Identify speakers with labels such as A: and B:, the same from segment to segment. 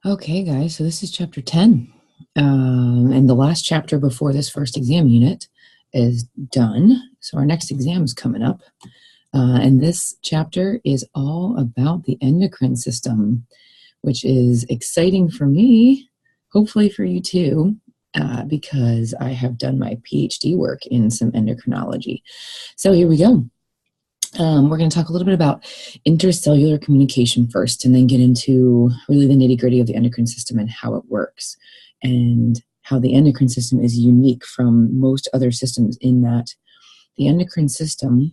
A: Okay, guys, so this is chapter 10. And the last chapter before this first exam unit is done. So our next exam is coming up. And this chapter is all about the endocrine system, which is exciting for me, hopefully for you too, because I have done my PhD work in some endocrinology. So here we go. We're going to talk a little bit about intercellular communication first, and then get into really the nitty-gritty of the endocrine system and how it works, and how the endocrine system is unique from most other systems in that the endocrine system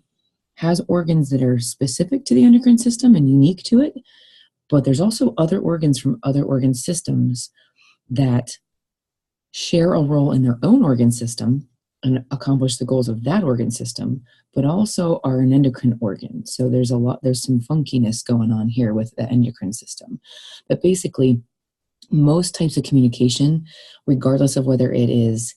A: has organs that are specific to the endocrine system and unique to it, but there's also other organs from other organ systems that share a role in their own organ system and accomplish the goals of that organ system, but also are an endocrine organ. So there's some funkiness going on here with the endocrine system. But basically, most types of communication, regardless of whether it is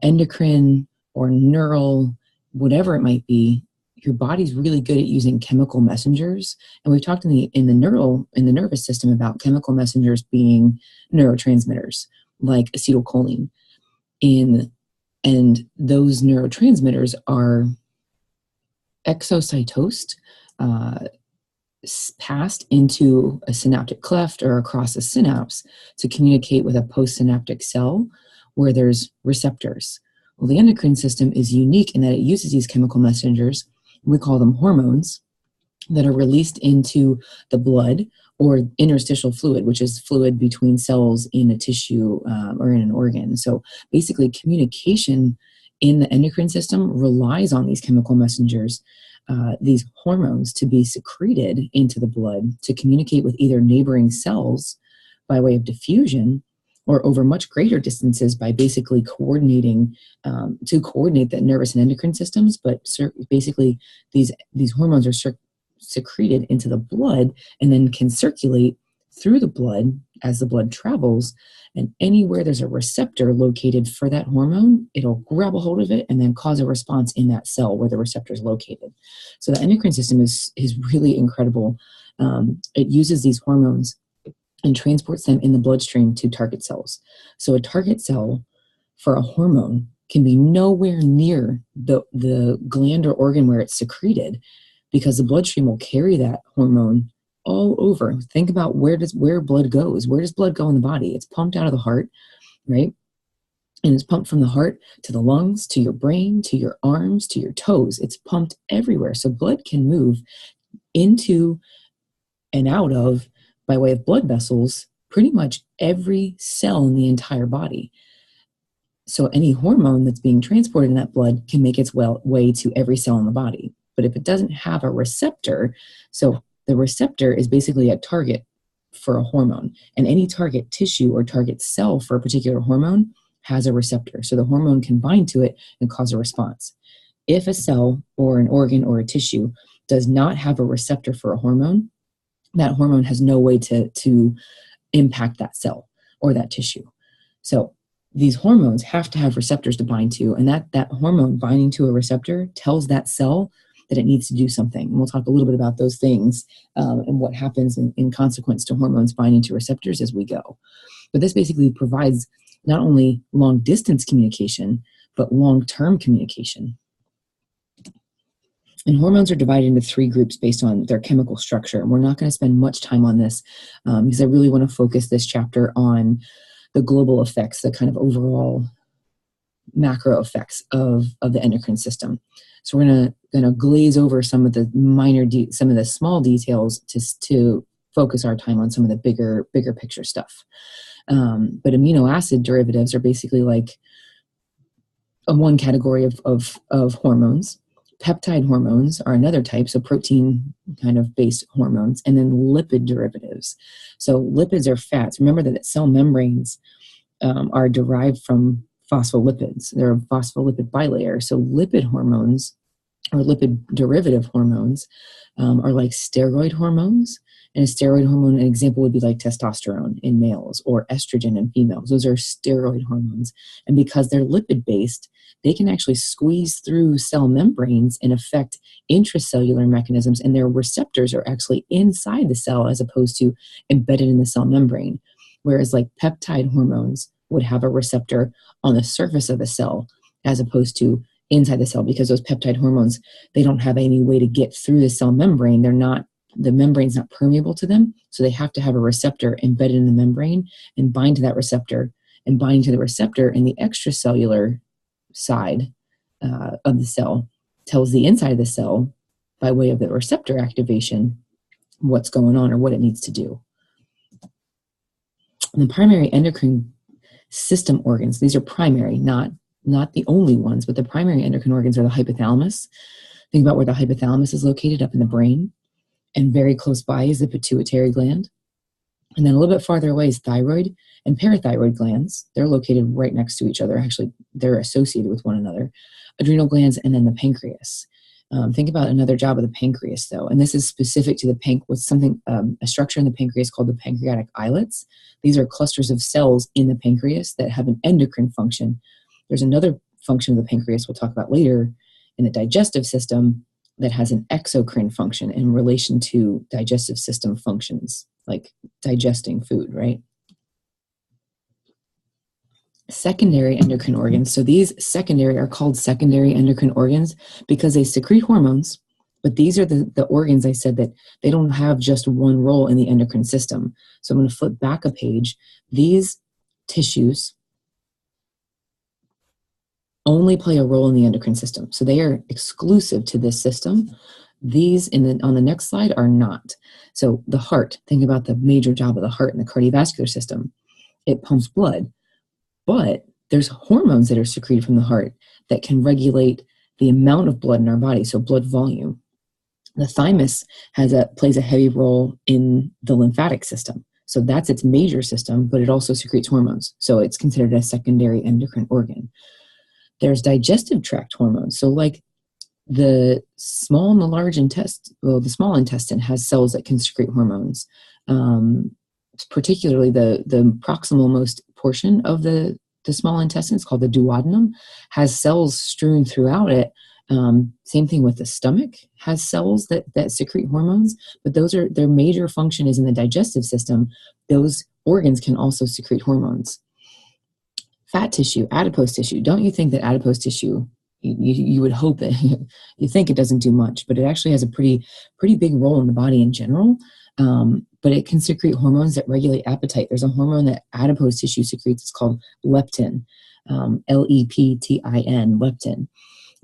A: endocrine or neural, whatever it might be, your body's really good at using chemical messengers. And we've talked in the nervous system about chemical messengers being neurotransmitters like acetylcholine. And those neurotransmitters are exocytosed, passed into a synaptic cleft or across a synapse to communicate with a postsynaptic cell where there's receptors. Well, the endocrine system is unique in that it uses these chemical messengers. We call them hormones that are released into the blood or interstitial fluid, which is fluid between cells in a tissue or in an organ. So basically, communication in the endocrine system relies on these chemical messengers, these hormones, to be secreted into the blood to communicate with either neighboring cells by way of diffusion, or over much greater distances by basically coordinating to coordinate the nervous and endocrine systems. But basically, these hormones are secreted into the blood and then can circulate through the blood as the blood travels. And anywhere there's a receptor located for that hormone, it'll grab a hold of it and then cause a response in that cell where the receptor is located. So the endocrine system is really incredible. It uses these hormones and transports them in the bloodstream to target cells. So a target cell for a hormone can be nowhere near the gland or organ where it's secreted, because the bloodstream will carry that hormone all over. Think about where blood goes. Where does blood go in the body? It's pumped out of the heart, right? And it's pumped from the heart to the lungs, to your brain, to your arms, to your toes. It's pumped everywhere. So blood can move into and out of, by way of blood vessels, pretty much every cell in the entire body. So any hormone that's being transported in that blood can make its way to every cell in the body. But if it doesn't have a receptor, so the receptor is basically a target for a hormone, and any target tissue or target cell for a particular hormone has a receptor. So the hormone can bind to it and cause a response. If a cell or an organ or a tissue does not have a receptor for a hormone, that hormone has no way to impact that cell or that tissue. So these hormones have to have receptors to bind to, and that hormone binding to a receptor tells that cell that it needs to do something. And we'll talk a little bit about those things and what happens in consequence to hormones binding to receptors as we go. But this basically provides not only long-distance communication, but long-term communication. And hormones are divided into three groups based on their chemical structure. And we're not going to spend much time on this because I really want to focus this chapter on the global effects, the kind of overall macro effects of the endocrine system. So we're gonna glaze over some of the some of the small details to focus our time on some of the bigger picture stuff. But amino acid derivatives are basically like one category of hormones. Peptide hormones are another type, so protein kind of based hormones, and then lipid derivatives. So lipids are fats. Remember that cell membranes are derived from phospholipids. They're a phospholipid bilayer. So lipid hormones or lipid derivative hormones are like steroid hormones. And a steroid hormone, an example would be like testosterone in males or estrogen in females. Those are steroid hormones. And because they're lipid-based, they can actually squeeze through cell membranes and affect intracellular mechanisms, and their receptors are actually inside the cell as opposed to embedded in the cell membrane. whereas like peptide hormones would have a receptor on the surface of the cell as opposed to inside the cell, because those peptide hormones, they don't have any way to get through the cell membrane. The membrane's not permeable to them, so they have to have a receptor embedded in the membrane and bind to that receptor, and bind to the receptor in the extracellular side of the cell tells the inside of the cell, by way of the receptor activation, what's going on or what it needs to do. And the primary endocrine system organs, these are primary, not the only ones, but the primary endocrine organs are the hypothalamus. Think about where the hypothalamus is located, up in the brain, and very close by is the pituitary gland. And then a little bit farther away is thyroid and parathyroid glands. They're located right next to each other. Actually, they're associated with one another. Adrenal glands, and then the pancreas. Think about another job of the pancreas, though, and this is specific to a structure in the pancreas called the pancreatic islets. These are clusters of cells in the pancreas that have an endocrine function. There's another function of the pancreas we'll talk about later in the digestive system that has an exocrine function in relation to digestive system functions, like digesting food, right? Secondary endocrine organs. So these secondary are called secondary endocrine organs because they secrete hormones, but these are the organs I said that they don't have just one role in the endocrine system. So I'm going to flip back a page. These tissues only play a role in the endocrine system. So they are exclusive to this system. These on the next slide are not. So the heart, think about the major job of the heart in the cardiovascular system. It pumps blood, but there's hormones that are secreted from the heart that can regulate the amount of blood in our body, so blood volume. The thymus plays a heavy role in the lymphatic system. So that's its major system, but it also secretes hormones. So it's considered a secondary endocrine organ. There's digestive tract hormones. So like the small and the large intestine, well, the small intestine has cells that can secrete hormones. Particularly the proximal most portion of the small intestine, it's called the duodenum, has cells strewn throughout it. Same thing with the stomach, has cells that secrete hormones, but their major function is in the digestive system. Those organs can also secrete hormones. Fat tissue, adipose tissue. Don't you think that adipose tissue, you would hope that you think it doesn't do much, but it actually has a pretty big role in the body in general. But it can secrete hormones that regulate appetite. There's a hormone that adipose tissue secretes. It's called leptin, Leptin, leptin.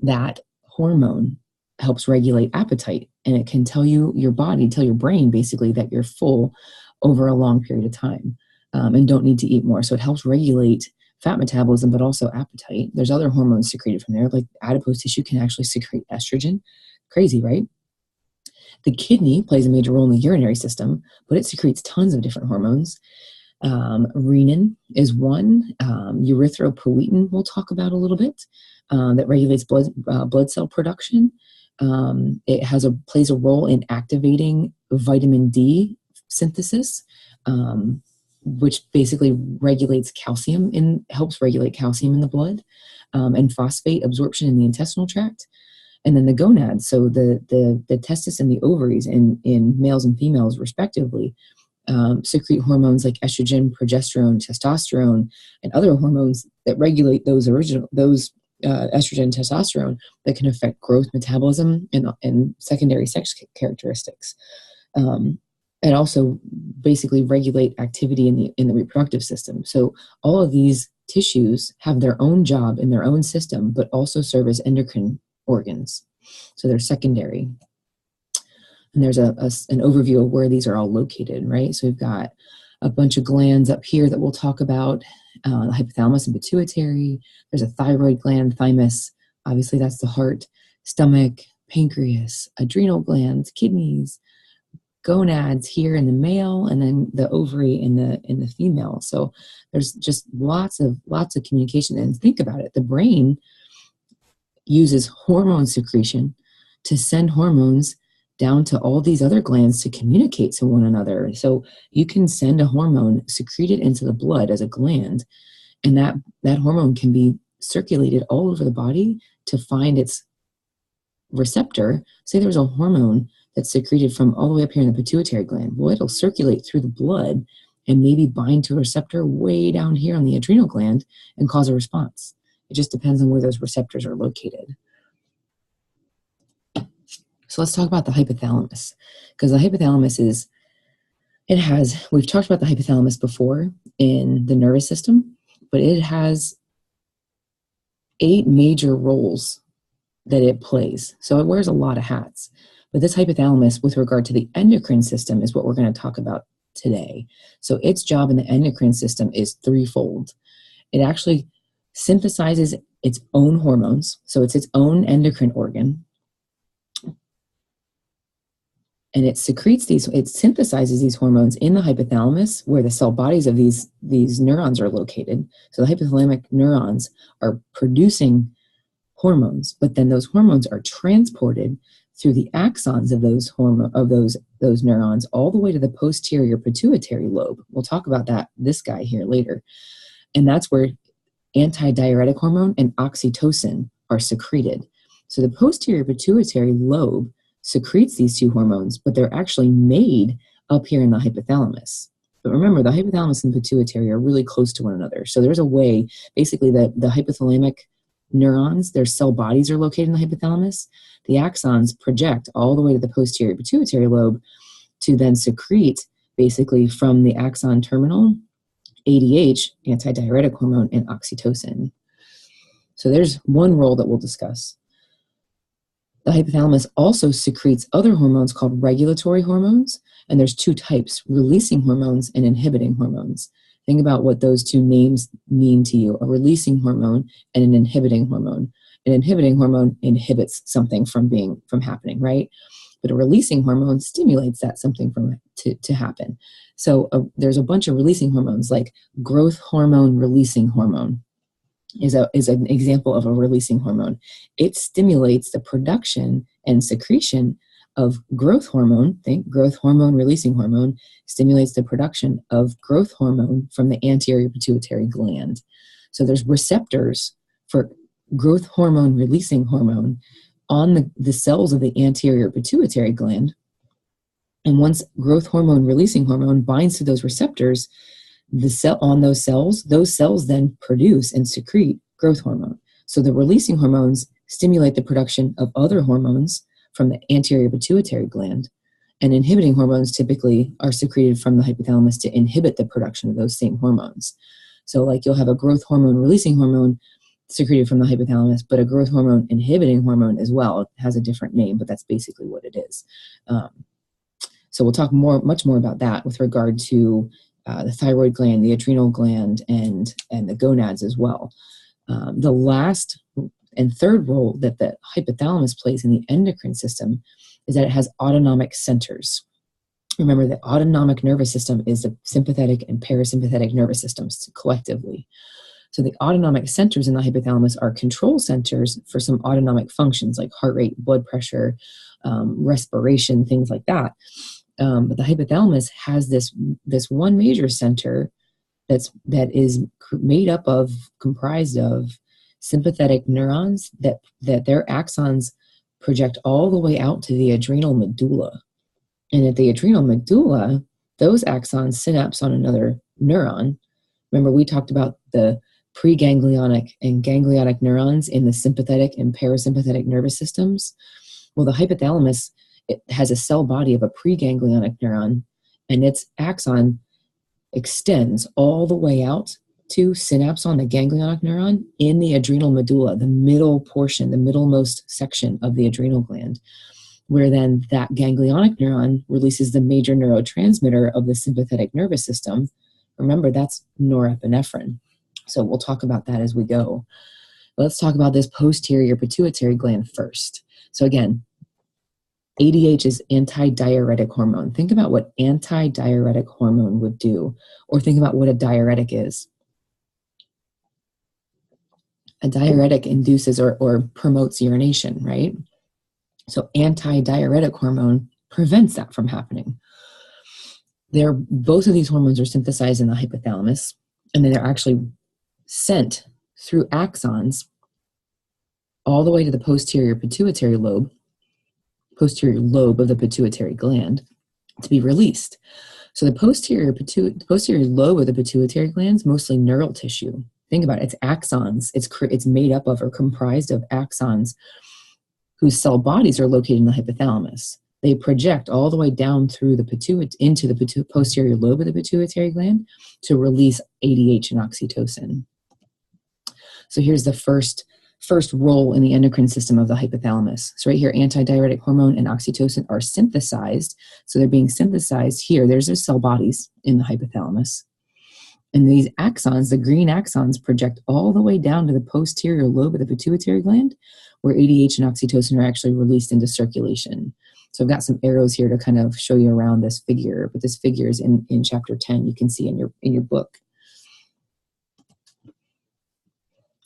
A: That hormone helps regulate appetite, and it can tell your brain basically that you're full over a long period of time and don't need to eat more. So it helps regulate fat metabolism, but also appetite. There's other hormones secreted from there, like adipose tissue can actually secrete estrogen. Crazy, right? The kidney plays a major role in the urinary system, but it secretes tons of different hormones. Renin is one. Erythropoietin we'll talk about a little bit, that regulates blood cell production. It plays a role in activating vitamin D synthesis, which basically helps regulate calcium in the blood, and phosphate absorption in the intestinal tract. And then the gonads, so the testis and the ovaries in males and females respectively, secrete hormones like estrogen, progesterone, testosterone, and other hormones that regulate those estrogen and testosterone that can affect growth, metabolism, and secondary sex characteristics. And also basically regulate activity in the reproductive system. So all of these tissues have their own job in their own system, but also serve as endocrine organs. So they're secondary. And there's an overview of where these are all located, right? So we've got a bunch of glands up here that we'll talk about, the hypothalamus and pituitary. There's a thyroid gland, thymus. Obviously, that's the heart, stomach, pancreas, adrenal glands, kidneys, gonads here in the male, and then the ovary in the female. So there's just lots of communication. And think about it, the brain uses hormone secretion to send hormones down to all these other glands to communicate to one another. So you can send a hormone secreted into the blood as a gland, and that hormone can be circulated all over the body to find its receptor. Say there's a hormone that's secreted from all the way up here in the pituitary gland. Well, it'll circulate through the blood and maybe bind to a receptor way down here on the adrenal gland and cause a response. It just depends on where those receptors are located. So let's talk about the hypothalamus, because the hypothalamus we've talked about the hypothalamus before in the nervous system, but it has 8 major roles that it plays. So it wears a lot of hats. But this hypothalamus, with regard to the endocrine system, is what we're going to talk about today. So its job in the endocrine system is threefold. It actually synthesizes its own hormones, so it's its own endocrine organ. And it synthesizes these hormones in the hypothalamus, where the cell bodies of these neurons are located. So the hypothalamic neurons are producing hormones, but then those hormones are transported through the axons of those neurons all the way to the posterior pituitary lobe. We'll talk about this guy here later. And that's where antidiuretic hormone and oxytocin are secreted. So the posterior pituitary lobe secretes these two hormones, but they're actually made up here in the hypothalamus. But remember, the hypothalamus and the pituitary are really close to one another. So there's a way, basically, that the hypothalamic neurons, their cell bodies are located in the hypothalamus. The axons project all the way to the posterior pituitary lobe to then secrete, basically, from the axon terminal, ADH, antidiuretic hormone, and oxytocin. So there's one role that we'll discuss. The hypothalamus also secretes other hormones called regulatory hormones, and there's 2 types, releasing hormones and inhibiting hormones. Think about what those 2 names mean to you, a releasing hormone and an inhibiting hormone. An inhibiting hormone inhibits something from happening, right? But a releasing hormone stimulates that something to happen. So there's a bunch of releasing hormones, like growth hormone releasing hormone is an example of a releasing hormone. It stimulates the production and secretion of growth hormone. Think growth hormone releasing hormone stimulates the production of growth hormone from the anterior pituitary gland. So there's receptors for growth hormone releasing hormone on the cells of the anterior pituitary gland. And once growth hormone releasing hormone binds to those receptors, those cells then produce and secrete growth hormone. So the releasing hormones stimulate the production of other hormones from the anterior pituitary gland, and inhibiting hormones typically are secreted from the hypothalamus to inhibit the production of those same hormones. So like you'll have a growth hormone releasing hormone secreted from the hypothalamus, but a growth hormone inhibiting hormone as well. It has a different name, but that's basically what it is. So we'll talk much more about that with regard to the thyroid gland, the adrenal gland, and the gonads as well. The last and third role that the hypothalamus plays in the endocrine system is that it has autonomic centers. Remember, the autonomic nervous system is the sympathetic and parasympathetic nervous systems collectively. So the autonomic centers in the hypothalamus are control centers for some autonomic functions like heart rate, blood pressure, respiration, things like that. But the hypothalamus has this one major center that is comprised of sympathetic neurons that their axons project all the way out to the adrenal medulla. And at the adrenal medulla, those axons synapse on another neuron. Remember, we talked about the preganglionic and ganglionic neurons in the sympathetic and parasympathetic nervous systems. Well, the hypothalamus, it has a cell body of a preganglionic neuron, and its axon extends all the way out to synapse on the ganglionic neuron in the adrenal medulla, the middle portion, the middlemost section of the adrenal gland, where then that ganglionic neuron releases the major neurotransmitter of the sympathetic nervous system. Remember, that's norepinephrine. So we'll talk about that as we go. Let's talk about this posterior pituitary gland first. So again, ADH is antidiuretic hormone. Think about what antidiuretic hormone would do, or think about what a diuretic is. A diuretic induces or promotes urination, right? So antidiuretic hormone prevents that from happening. Both of these hormones are synthesized in the hypothalamus, and then they're actually sent through axons all the way to the posterior lobe of the pituitary gland to be released. So the posterior lobe of the pituitary gland is mostly neural tissue. Think about it, it's axons. It's made up of or comprised of axons whose cell bodies are located in the hypothalamus. They project all the way down through the into the posterior lobe of the pituitary gland to release ADH and oxytocin. So here's the first role in the endocrine system of the hypothalamus. So right here, antidiuretic hormone and oxytocin are synthesized. So they're being synthesized here. There's their cell bodies in the hypothalamus. And these axons, the green axons, project all the way down to the posterior lobe of the pituitary gland, where ADH and oxytocin are actually released into circulation. So I've got some arrows here to kind of show you around this figure, but this figure is in chapter 10. You can see in your book.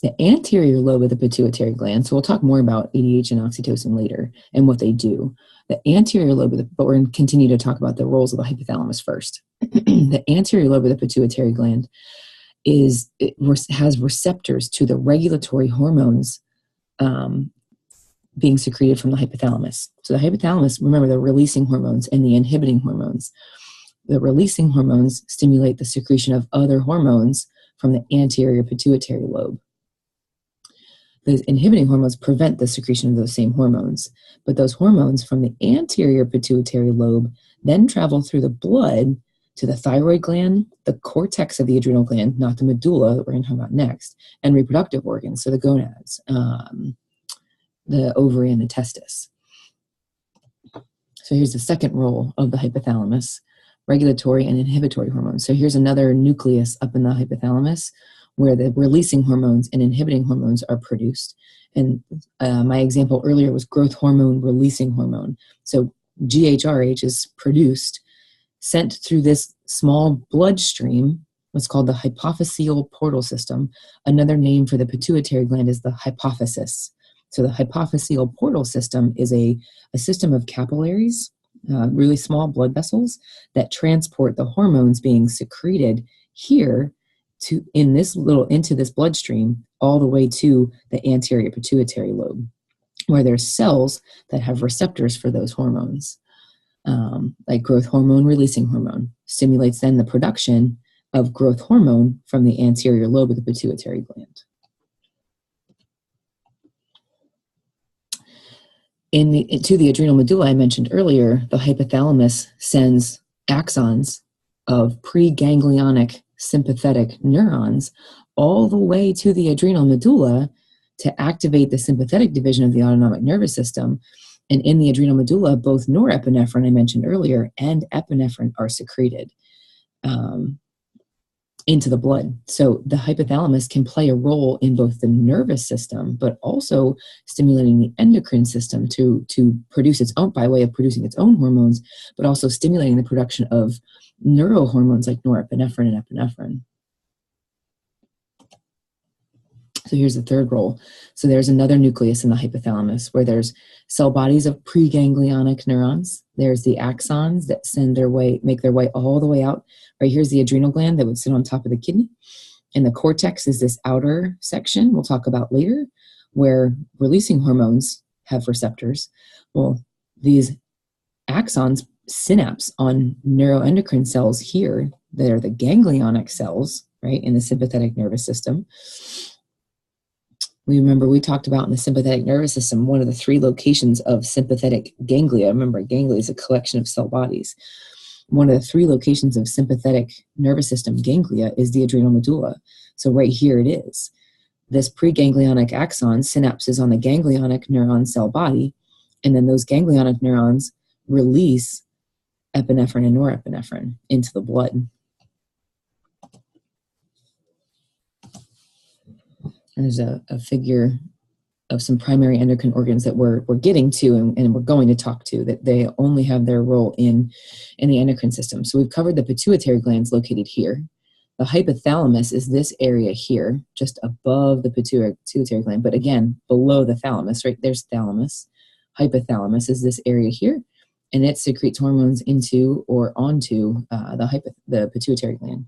A: The anterior lobe of the pituitary gland, so we'll talk more about ADH and oxytocin later and what they do. The anterior lobe but we're going to continue to talk about the roles of the hypothalamus first. The anterior lobe of the pituitary gland has receptors to the regulatory hormones being secreted from the hypothalamus. So the hypothalamus, remember, the releasing hormones and the inhibiting hormones. The releasing hormones stimulate the secretion of other hormones from the anterior pituitary lobe. Those inhibiting hormones prevent the secretion of those same hormones. But those hormones from the anterior pituitary lobe then travel through the blood to the thyroid gland, the cortex of the adrenal gland, not the medulla that we're going to talk about next, and reproductive organs, so the gonads, the ovary and the testis. So here's the second role of the hypothalamus, regulatory and inhibitory hormones. So here's another nucleus up in the hypothalamus where the releasing hormones and inhibiting hormones are produced. And my example earlier was growth hormone releasing hormone. So GHRH is produced, sent through this small bloodstream, what's called the hypophyseal portal system. Another name for the pituitary gland is the hypophysis. So the hypophyseal portal system is a system of capillaries, really small blood vessels that transport the hormones being secreted here into this bloodstream all the way to the anterior pituitary lobe, where there's cells that have receptors for those hormones. Like growth hormone releasing hormone stimulates then the production of growth hormone from the anterior lobe of the pituitary gland. To the adrenal medulla I mentioned earlier, the hypothalamus sends axons of preganglionic sympathetic neurons all the way to the adrenal medulla to activate the sympathetic division of the autonomic nervous system. And in the adrenal medulla, both norepinephrine I mentioned earlier and epinephrine are secreted into the blood. So the hypothalamus can play a role in both the nervous system, but also stimulating the endocrine system to produce its own, by way of producing its own hormones, but also stimulating the production of neurohormones like norepinephrine and epinephrine. So here's the third role. So there's another nucleus in the hypothalamus where there's cell bodies of preganglionic neurons. There's the axons that make their way all the way out. Right here's the adrenal gland that would sit on top of the kidney. And the cortex is this outer section we'll talk about later, where releasing hormones have receptors. Well, these axons synapse on neuroendocrine cells here that are the ganglionic cells, right, in the sympathetic nervous system. We talked about in the sympathetic nervous system, one of the three locations of sympathetic ganglia. Remember, ganglia is a collection of cell bodies. One of the three locations of sympathetic nervous system ganglia is the adrenal medulla. So right here it is. This preganglionic axon synapses on the ganglionic neuron cell body, and then those ganglionic neurons release epinephrine and norepinephrine into the blood. There's a figure of some primary endocrine organs that we're getting to and we're going to talk to, that they only have their role in the endocrine system. So we've covered the pituitary glands located here. The hypothalamus is this area here, just above the pituitary gland, but again, below the thalamus, right? There's thalamus. Hypothalamus is this area here, and it secretes hormones into or onto the pituitary gland.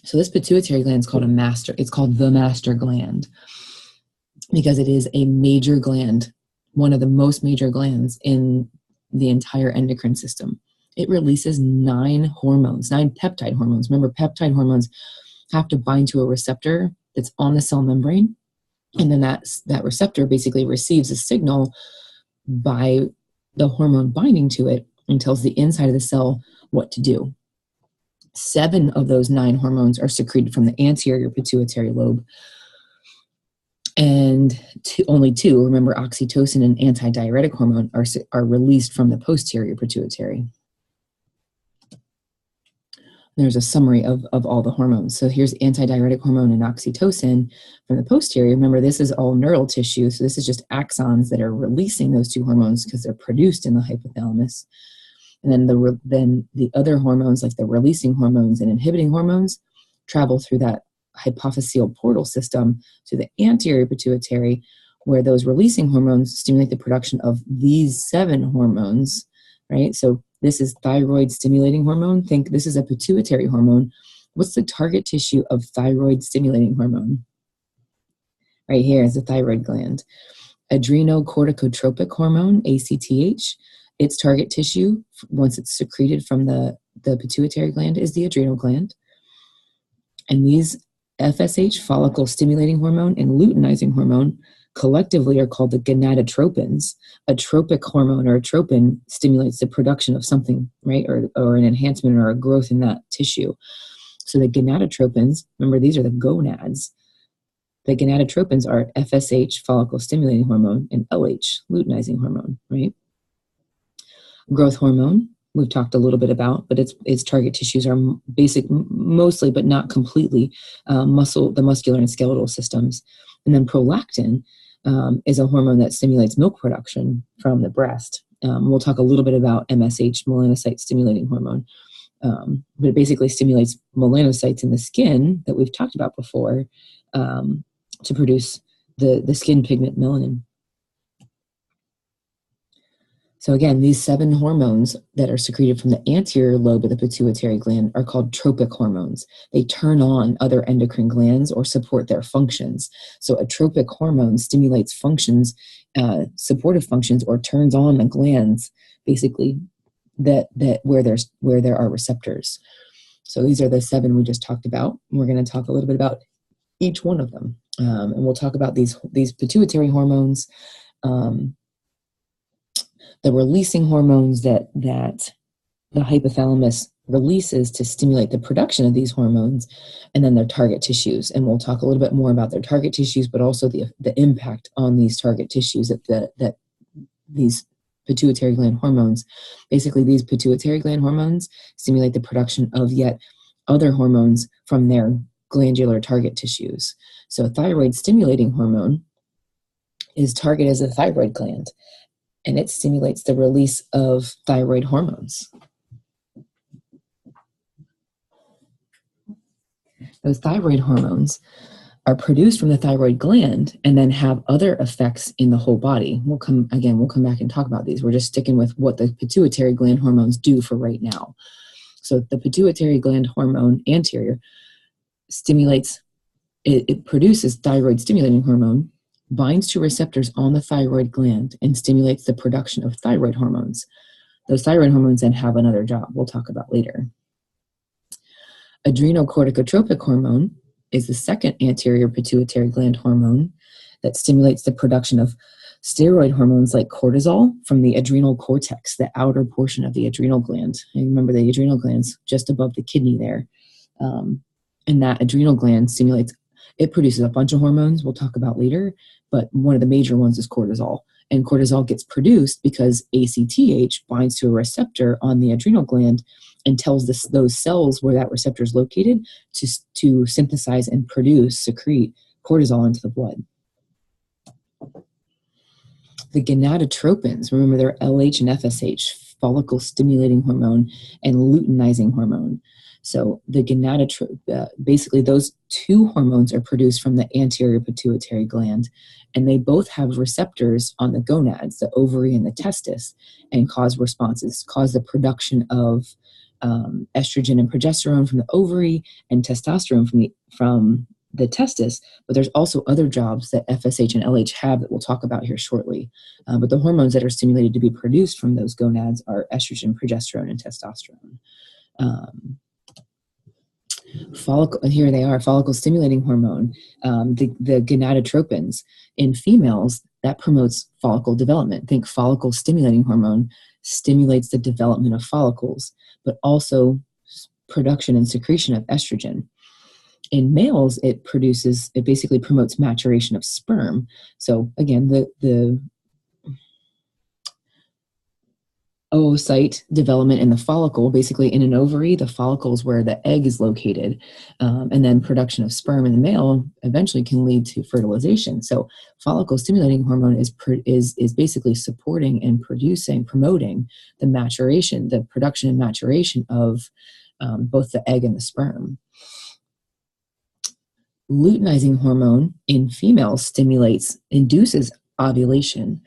A: So this pituitary gland is called it's called the master gland because it is a major gland, one of the most major glands in the entire endocrine system. It releases 9 hormones, 9 peptide hormones. Remember, peptide hormones have to bind to a receptor that's on the cell membrane, and then that receptor basically receives a signal by the hormone binding to it and tells the inside of the cell what to do. 7 of those 9 hormones are secreted from the anterior pituitary lobe, and only 2, remember, oxytocin and antidiuretic hormone, are released from the posterior pituitary. There's a summary of all the hormones. So here's antidiuretic hormone and oxytocin from the posterior. Remember, this is all neural tissue, so this is just axons that are releasing those 2 hormones because they're produced in the hypothalamus. And then the other hormones, like the releasing hormones and inhibiting hormones, travel through that hypophyseal portal system to the anterior pituitary, where those releasing hormones stimulate the production of these 7 hormones, right? So this is thyroid stimulating hormone. Think this is a pituitary hormone. What's the target tissue of thyroid stimulating hormone? Right here is the thyroid gland. Adrenocorticotropic hormone, ACTH, its target tissue, once it's secreted from the pituitary gland, is the adrenal gland. And these FSH, follicle stimulating hormone, and luteinizing hormone collectively are called the gonadotropins. A tropic hormone or a tropin stimulates the production of something, right? Or an enhancement or a growth in that tissue. So the gonadotropins, remember, these are the gonads. The gonadotropins are FSH, follicle stimulating hormone, and LH, luteinizing hormone, right? Growth hormone, we've talked a little bit about, but its target tissues are mostly, but not completely, the muscular and skeletal systems. And then prolactin is a hormone that stimulates milk production from the breast. We'll talk a little bit about MSH, melanocyte stimulating hormone, but it basically stimulates melanocytes in the skin that we've talked about before to produce the skin pigment melanin. So again, these 7 hormones that are secreted from the anterior lobe of the pituitary gland are called tropic hormones. They turn on other endocrine glands or support their functions. So a tropic hormone stimulates functions, supportive functions, or turns on the glands, basically, that where there are receptors. So these are the 7 we just talked about. We're going to talk a little bit about each one of them, and we'll talk about these pituitary hormones. The releasing hormones that the hypothalamus releases to stimulate the production of these hormones, and then their target tissues. And we'll talk a little bit more about their target tissues, but also the impact on these target tissues that these pituitary gland hormones, basically these pituitary gland hormones stimulate the production of yet other hormones from their glandular target tissues. So thyroid stimulating hormone is targeted as a thyroid gland, and it stimulates the release of thyroid hormones. Those thyroid hormones are produced from the thyroid gland and then have other effects in the whole body. We'll come back and talk about these. We're just sticking with what the pituitary gland hormones do for right now. So the pituitary gland hormone anterior stimulates, it produces thyroid stimulating hormone, binds to receptors on the thyroid gland, and stimulates the production of thyroid hormones. Those thyroid hormones then have another job we'll talk about later. Adrenocorticotropic hormone is the second anterior pituitary gland hormone that stimulates the production of steroid hormones like cortisol from the adrenal cortex, the outer portion of the adrenal gland. And remember, the adrenal gland's just above the kidney there. And that adrenal gland it produces a bunch of hormones we'll talk about later, but one of the major ones is cortisol. And cortisol gets produced because ACTH binds to a receptor on the adrenal gland and tells those cells where that receptor is located to synthesize and secrete cortisol into the blood. The gonadotropins, remember, they're LH and FSH, follicle stimulating hormone and luteinizing hormone. So the basically those 2 hormones are produced from the anterior pituitary gland, and they both have receptors on the gonads, the ovary and the testis, and cause the production of estrogen and progesterone from the ovary and testosterone from the testis, but there's also other jobs that FSH and LH have that we'll talk about here shortly. But the hormones that are stimulated to be produced from those gonads are estrogen, progesterone, and testosterone. Here they are, follicle stimulating hormone, the gonadotropins. In females, that promotes follicle development. Think follicle stimulating hormone stimulates the development of follicles, but also production and secretion of estrogen. In males, it basically promotes maturation of sperm. So again, the oocyte development in the follicle, basically in an ovary, the follicle is where the egg is located, and then production of sperm in the male eventually can lead to fertilization. So follicle stimulating hormone is basically supporting and promoting the production and maturation of both the egg and the sperm. Luteinizing hormone in females induces ovulation,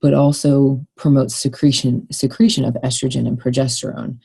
A: but also promotes secretion of estrogen and progesterone,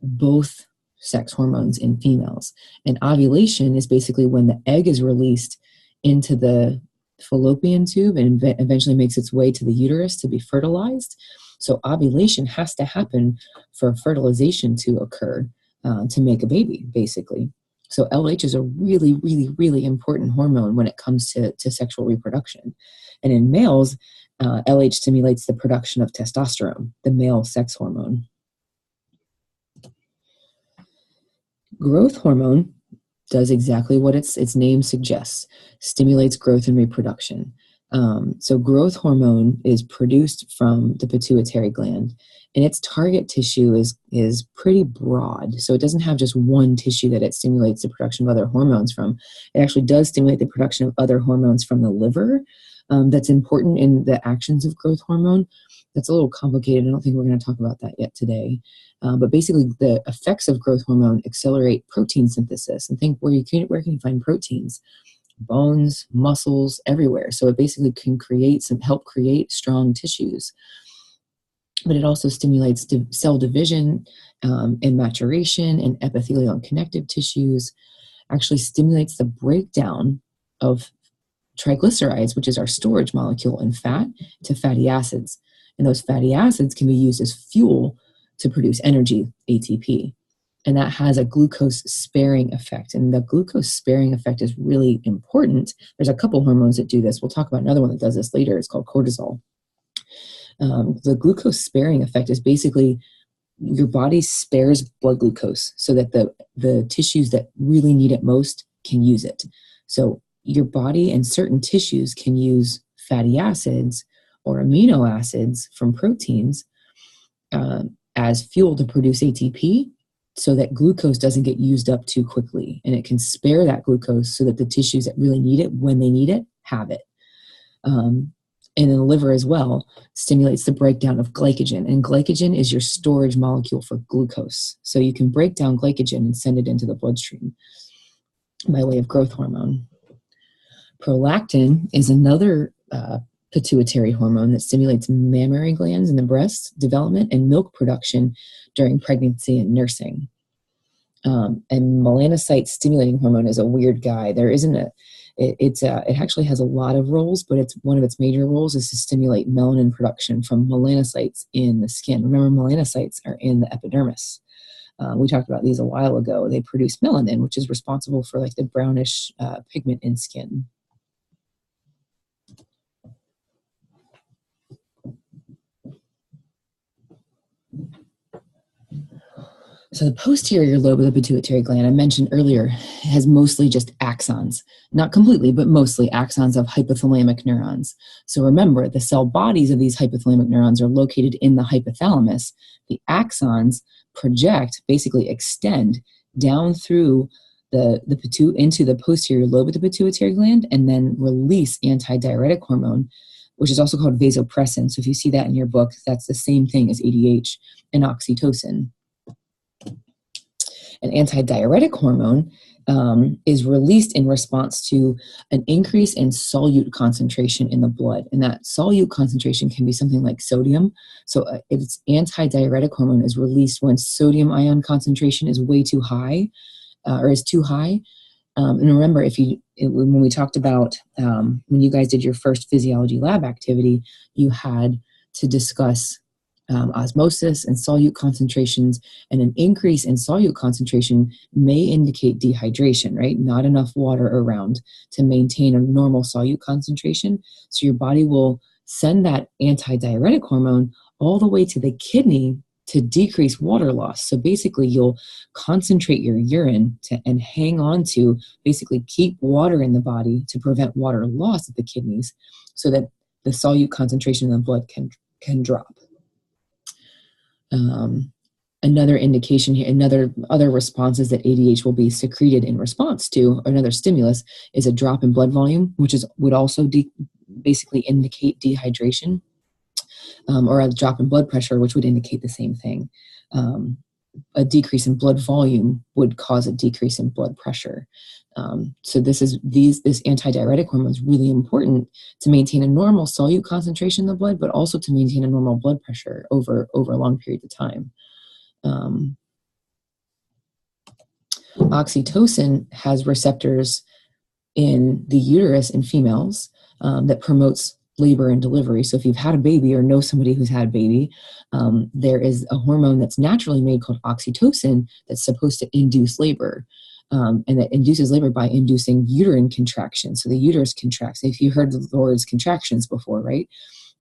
A: both sex hormones in females. And ovulation is basically when the egg is released into the fallopian tube and eventually makes its way to the uterus to be fertilized. So ovulation has to happen for fertilization to occur, to make a baby, basically. So LH is a really, really, really important hormone when it comes to sexual reproduction. And in males, LH stimulates the production of testosterone, the male sex hormone. Growth hormone does exactly what its name suggests, stimulates growth and reproduction. So growth hormone is produced from the pituitary gland, and its target tissue is pretty broad. So it doesn't have just one tissue that it stimulates the production of other hormones from. It actually does stimulate the production of other hormones from the liver. That's important in the actions of growth hormone. That's a little complicated. I don't think we're going to talk about that yet today. But basically, the effects of growth hormone accelerate protein synthesis. And think where can you find proteins? Bones, muscles, everywhere. So it basically can help create strong tissues. But it also stimulates cell division and maturation and epithelial and connective tissues. Actually stimulates the breakdown of triglycerides, which is our storage molecule in fat, to fatty acids. And those fatty acids can be used as fuel to produce energy, ATP. And that has a glucose sparing effect. And the glucose sparing effect is really important. There's a couple hormones that do this. We'll talk about another one that does this later. It's called cortisol. The glucose sparing effect is basically your body spares blood glucose so that the tissues that really need it most can use it. So your body and certain tissues can use fatty acids or amino acids from proteins as fuel to produce ATP, so that glucose doesn't get used up too quickly, and it can spare that glucose so that the tissues that really need it, when they need it, have it. And then the liver as well stimulates the breakdown of glycogen, and glycogen is your storage molecule for glucose. So you can break down glycogen and send it into the bloodstream by way of growth hormone. Prolactin is another pituitary hormone that stimulates mammary glands in the breast development and milk production during pregnancy and nursing. And melanocyte stimulating hormone is a weird guy. There isn't it actually has a lot of roles, but one of its major roles is to stimulate melanin production from melanocytes in the skin. Remember, melanocytes are in the epidermis. We talked about these a while ago. They produce melanin, which is responsible for like the brownish pigment in skin. So the posterior lobe of the pituitary gland, I mentioned earlier, has mostly just axons. Not completely, but mostly axons of hypothalamic neurons. So remember, the cell bodies of these hypothalamic neurons are located in the hypothalamus. The axons project, basically extend down through into the posterior lobe of the pituitary gland, and then release antidiuretic hormone, which is also called vasopressin. So if you see that in your book, that's the same thing as ADH and oxytocin. An antidiuretic hormone is released in response to an increase in solute concentration in the blood. And that solute concentration can be something like sodium. So its antidiuretic hormone is released when sodium ion concentration is way too high, or is too high. And remember, when we talked about when you guys did your first physiology lab activity, you had to discuss osmosis and solute concentrations, and an increase in solute concentration may indicate dehydration, right? Not enough water around to maintain a normal solute concentration. So your body will send that antidiuretic hormone all the way to the kidney to decrease water loss. So basically, you'll concentrate your urine and hang on to basically keep water in the body to prevent water loss at the kidneys so that the solute concentration in the blood can drop. Another indication here, other responses that ADH will be secreted in response to, another stimulus, is a drop in blood volume, which would also basically indicate dehydration, or a drop in blood pressure, which would indicate the same thing. A decrease in blood volume would cause a decrease in blood pressure. So this antidiuretic hormone is really important to maintain a normal solute concentration in the blood, but also to maintain a normal blood pressure over a long period of time. Oxytocin has receptors in the uterus in females that promotes labor and delivery. So if you've had a baby or know somebody who's had a baby, there is a hormone that's naturally made called oxytocin that's supposed to induce labor. And that induces labor by inducing uterine contraction. So the uterus contracts. If you heard the words contractions before, right?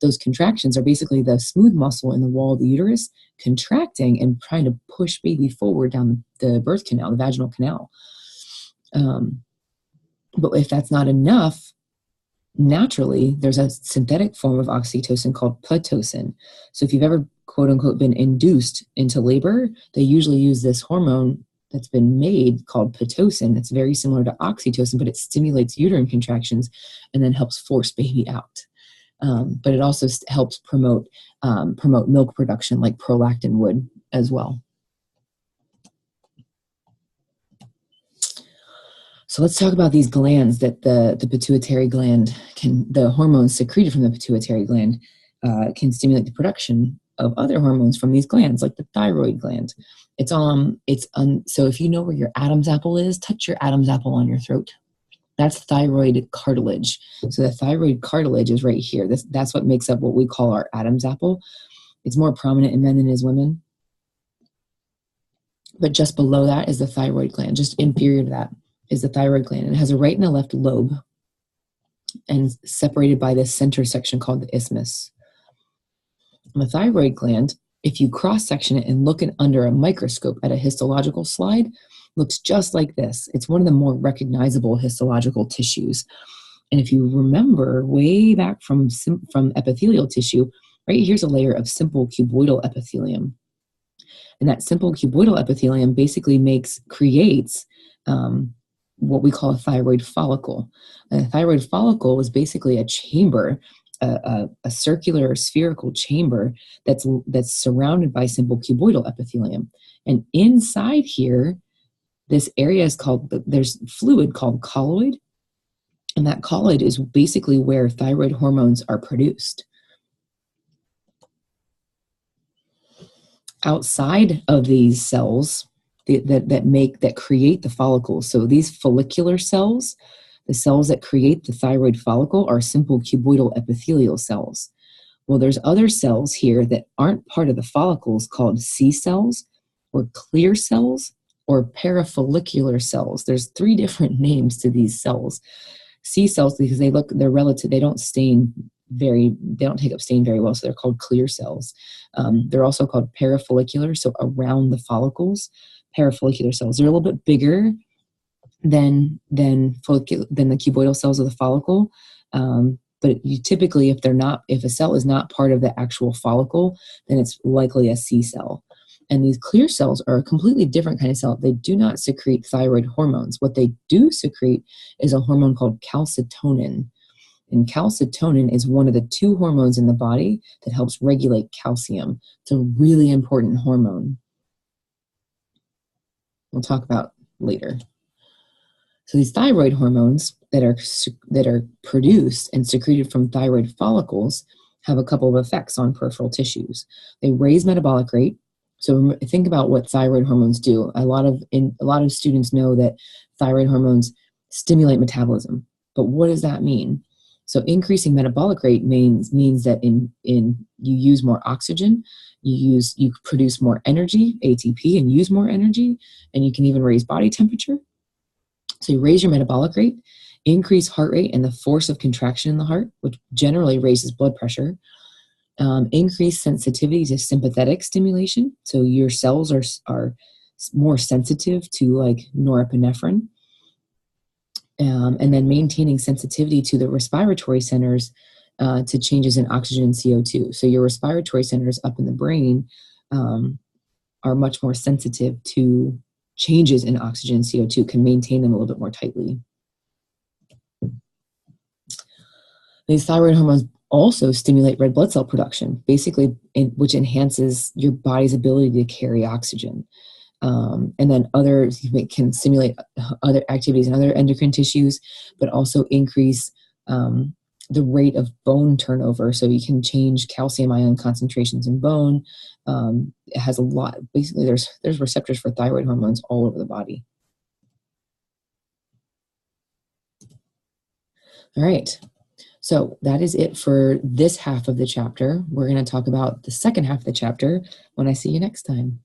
A: Those contractions are basically the smooth muscle in the wall of the uterus contracting and trying to push baby forward down the birth canal, the vaginal canal. But if that's not enough, naturally, there's a synthetic form of oxytocin called Pitocin. So if you've ever, quote unquote, been induced into labor, they usually use this hormone that's been made called Pitocin. It's very similar to oxytocin, but it stimulates uterine contractions and then helps force baby out. But it also helps promote milk production like prolactin would as well. So let's talk about these glands that the pituitary gland the hormones secreted from the pituitary gland can stimulate the production of other hormones from these glands, like the thyroid gland. So if you know where your Adam's apple is, touch your Adam's apple on your throat. That's thyroid cartilage. So the thyroid cartilage is right here. That's what makes up what we call our Adam's apple. It's more prominent in men than it is women. But just below that is the thyroid gland. Just inferior to that is the thyroid gland. And it has a right and a left lobe and separated by this center section called the isthmus. And the thyroid gland, if you cross-section it and look under a microscope at a histological slide, looks just like this. It's one of the more recognizable histological tissues. And if you remember way back from epithelial tissue, right here's a layer of simple cuboidal epithelium. And that simple cuboidal epithelium basically creates what we call a thyroid follicle. And a thyroid follicle is basically a chamber, a circular spherical chamber that's surrounded by simple cuboidal epithelium. And inside here, this area is there's fluid called colloid, and that colloid is basically where thyroid hormones are produced. Outside of these cells that create the follicles, so these follicular cells, the cells that create the thyroid follicle, are simple cuboidal epithelial cells. Well, there's other cells here that aren't part of the follicles called C cells or clear cells or parafollicular cells. There's 3 different names to these cells. C cells, because they're relative, they don't take up stain very well, so they're called clear cells. They're also called parafollicular, so around the follicles. Parafollicular cells, they're a little bit bigger than the cuboidal cells of the follicle. But you typically, if a cell is not part of the actual follicle, then it's likely a C cell. And these clear cells are a completely different kind of cell. They do not secrete thyroid hormones. What they do secrete is a hormone called calcitonin. And calcitonin is one of the 2 hormones in the body that helps regulate calcium. It's a really important hormone. We'll talk about later. So these thyroid hormones that are produced and secreted from thyroid follicles have a couple of effects on peripheral tissues. They raise metabolic rate. So think about what thyroid hormones do. A lot of students know that thyroid hormones stimulate metabolism. But what does that mean? So increasing metabolic rate means that you use more oxygen, you produce more energy, ATP, and use more energy, and you can even raise body temperature. So you raise your metabolic rate, increase heart rate and the force of contraction in the heart, which generally raises blood pressure. Increase sensitivity to sympathetic stimulation. So your cells are more sensitive to like norepinephrine. And then maintaining sensitivity to the respiratory centers to changes in oxygen and CO2. So your respiratory centers up in the brain are much more sensitive to changes in oxygen and CO2, can maintain them a little bit more tightly. These thyroid hormones also stimulate red blood cell production, basically, which enhances your body's ability to carry oxygen. And then others can stimulate other activities in other endocrine tissues, but also increase the rate of bone turnover. So you can change calcium ion concentrations in bone. It has a lot. Basically, there's receptors for thyroid hormones all over the body. All right. So that is it for this half of the chapter. We're going to talk about the second half of the chapter when I see you next time.